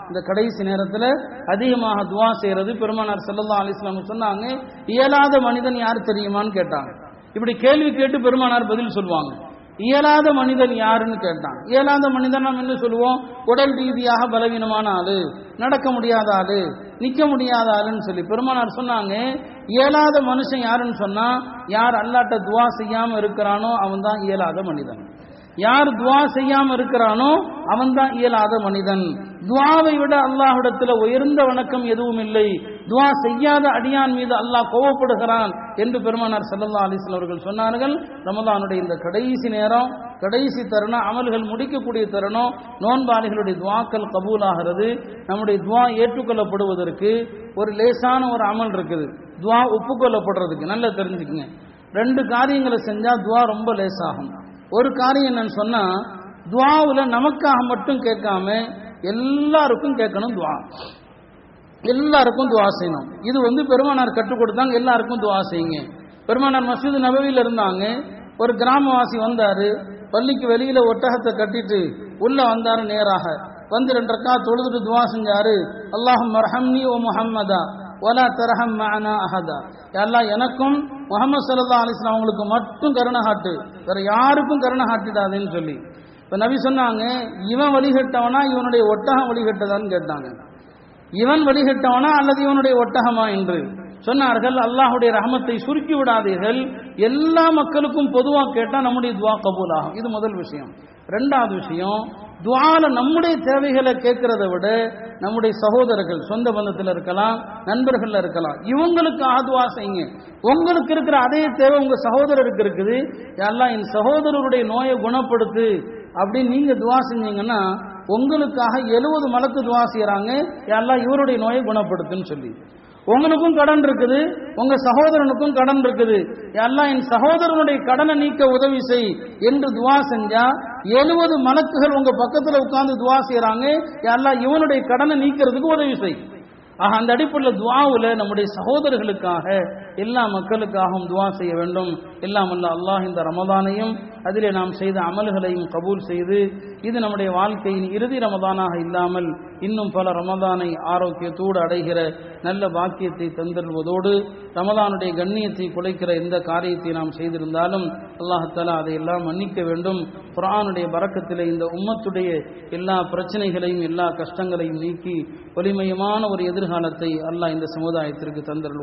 இந்த கடைசி நேரத்தில் அதிகமாக துவா செய்யறது. பெருமானார் ஸல்லல்லாஹு அலைஹி வஸல்லம் சொன்னாங்க, இயலாத மனிதன் யார் தெரியுமான்னு கேட்டாங்க. இப்படி கேள்வி கேட்டு பெருமானார் பதில் சொல்லுவாங்க. இயலாத மனிதன் யாருன்னு கேட்டான். இயலாத மனிதன் நாம் என்ன சொல்லுவோம்? உடல் ரீதியாக பலவீனமான ஆளு, நடக்க முடியாத ஆளு, நிக்க முடியாத ஆளுன்னு சொல்லி. பெருமானார் சொன்னாங்க, இயலாத மனுஷன் யாருன்னு சொன்னா, யார் அல்லாஹ்ட்ட துவா செய்யாம இருக்கிறானோ அவன் தான் இயலாத மனிதன். யார் துவா செய்யாம இருக்கிறானோ அவன் தான் இயலாத மனிதன். துவாவை விட அல்லாஹ்விடத்தில் உயர்ந்த வணக்கம் எதுவும் இல்லை. துவா செய்யாத அடியான் மீது அல்லாஹ் கோபப்படுகிறான் என்று பெருமானார் ஸல்லல்லாஹு அலைஹி வஸல்லம் அவர்கள் சொன்னார்கள். ரமலானுடைய இந்த கடைசி நேரம், கடைசி தருணம், அமல்கள் முடிக்கக்கூடிய தருணம், நோன்பாளிகளுடைய துவாக்கள் கபூலாகிறது. நம்முடைய துவா ஏற்றுக்கொள்ளப்படுவதற்கு ஒரு லேசான ஒரு அமல் இருக்குது. துவா ஒப்புக்கொள்ளப்படுறதுக்கு நல்லா தெரிஞ்சுக்குங்க. 2 காரியங்களை செஞ்சா துவா ரொம்ப லேசாகும். ஒரு காரியம் என்னன்னு சொன்னா, துவாவுல நமக்காக மட்டும் கேட்காம எல்லாருக்கும் கேட்கணும். துவா எல்லாருக்கும் துவா செய்யணும். இது பெருமானார் கற்றுக் கொடுத்தாங்க. எல்லாருக்கும் துவா செய்யுங்க. பெருமானார் மஸ்ஜித் நபவியில் இருந்தாங்க. ஒரு கிராமவாசி வந்தாரு, பள்ளிக்கு வெளியில ஒட்டகத்தை கட்டிட்டு உள்ள வந்தாரு. நேராக வந்து 2 ரக்காத் தொழுதுட்டு துவா செஞ்சாரு. அல்லாஹும்ம அர்ஹம்னி வ முஹம்மதா வலா தர்ஹம் மஅனா அஹதா. யா அல்லாஹ், எனக்கும் முஹம்மது ஸல்லல்லாஹு அலைஹி வஸல்லம் அவங்களுக்கு மட்டும் கருணை காட்டு, வேற யாருக்கும் கருணை காட்டிடாதேன்னு சொல்லி. இப்ப நபி சொன்னாங்க, இவன் வழிகட்டவனா இவனுடைய ஒட்டகம் வழிகட்டதான்னு கேட்டாங்க. இவன் வழிகட்டவனா அல்லது இவனுடைய ஒட்டகமா என்று சொன்னார்கள். அல்லாஹ்வுடைய ரஹமத்தை சுருக்கி விடாதீர்கள். எல்லா மக்களுக்கும் பொதுவாக கேட்டா நம்முடைய துவா கபூல் ஆகும். இது முதல் விஷயம். 2வது விஷயம், துஆல நம்முடைய தேவைகளை கேட்கறத விட நம்முடைய சகோதரர்கள், சொந்த பந்தத்தில் இருக்கலாம், நண்பர்கள் இருக்கலாம், இவங்களுக்கு துஆ செய்யுங்க. உங்களுக்கு இருக்கிற அதே தேவை உங்க சகோதரருக்கு இருக்குது. யா அல்லாஹ், என் சகோதரருடைய நோயை குணப்படுத்து அப்படின்னு நீங்க துஆ செஞ்சீங்கன்னா உங்களுக்காக 70 மலக்கு துஆ செய்யறாங்க. யா அல்லாஹ், இவருடைய நோயை குணப்படுத்துன்னு சொல்லி. உங்களுக்கும் கடன் இருக்குது, உங்க சகோதரனுக்கும் கடன் இருக்குது. யா அல்லாஹ், என் சகோதரனுடைய கடனை நீக்க உதவி செய் என்று துவா செஞ்சா 70 மலக்குகள் உங்க பக்கத்துல உட்கார்ந்து துவா செய்யறாங்க. யா அல்லாஹ், இவனுடைய கடனை நீக்கிறதுக்கு உதவி செய். ஆக அந்த அடிப்படையில் துஆவுல நம்முடைய சகோதரர்களுக்காக, எல்லா மக்களுக்காகவும் துவா செய்ய வேண்டும். எல்லாம் அல்ல அல்லாஹ் இந்த ரமதானையும் அதிலே நாம் செய்த அமல்களையும் கபூல் செய்து, இது நம்முடைய வாழ்க்கையின் இறுதி ரமதானாக இல்லாமல் இன்னும் பல ரமதானை ஆரோக்கியத்தோடு அடைகிற நல்ல பாக்கியத்தை தந்திருவதோடு, ரமதானுடைய கண்ணியத்தை குலைக்கிற எந்த காரியத்தை நாம் செய்திருந்தாலும் அல்லாஹ் தஆலா அதையெல்லாம் மன்னிக்க வேண்டும். குர்ஆனுடைய பரக்கத்திலே இந்த உம்மத்துடைய எல்லா பிரச்சனைகளையும் எல்லா கஷ்டங்களையும் நீக்கி ஒளிமயமான ஒரு எதிர்காலத்தை அல்லாஹ் இந்த சமுதாயத்திற்கு தந்தருள்வார்.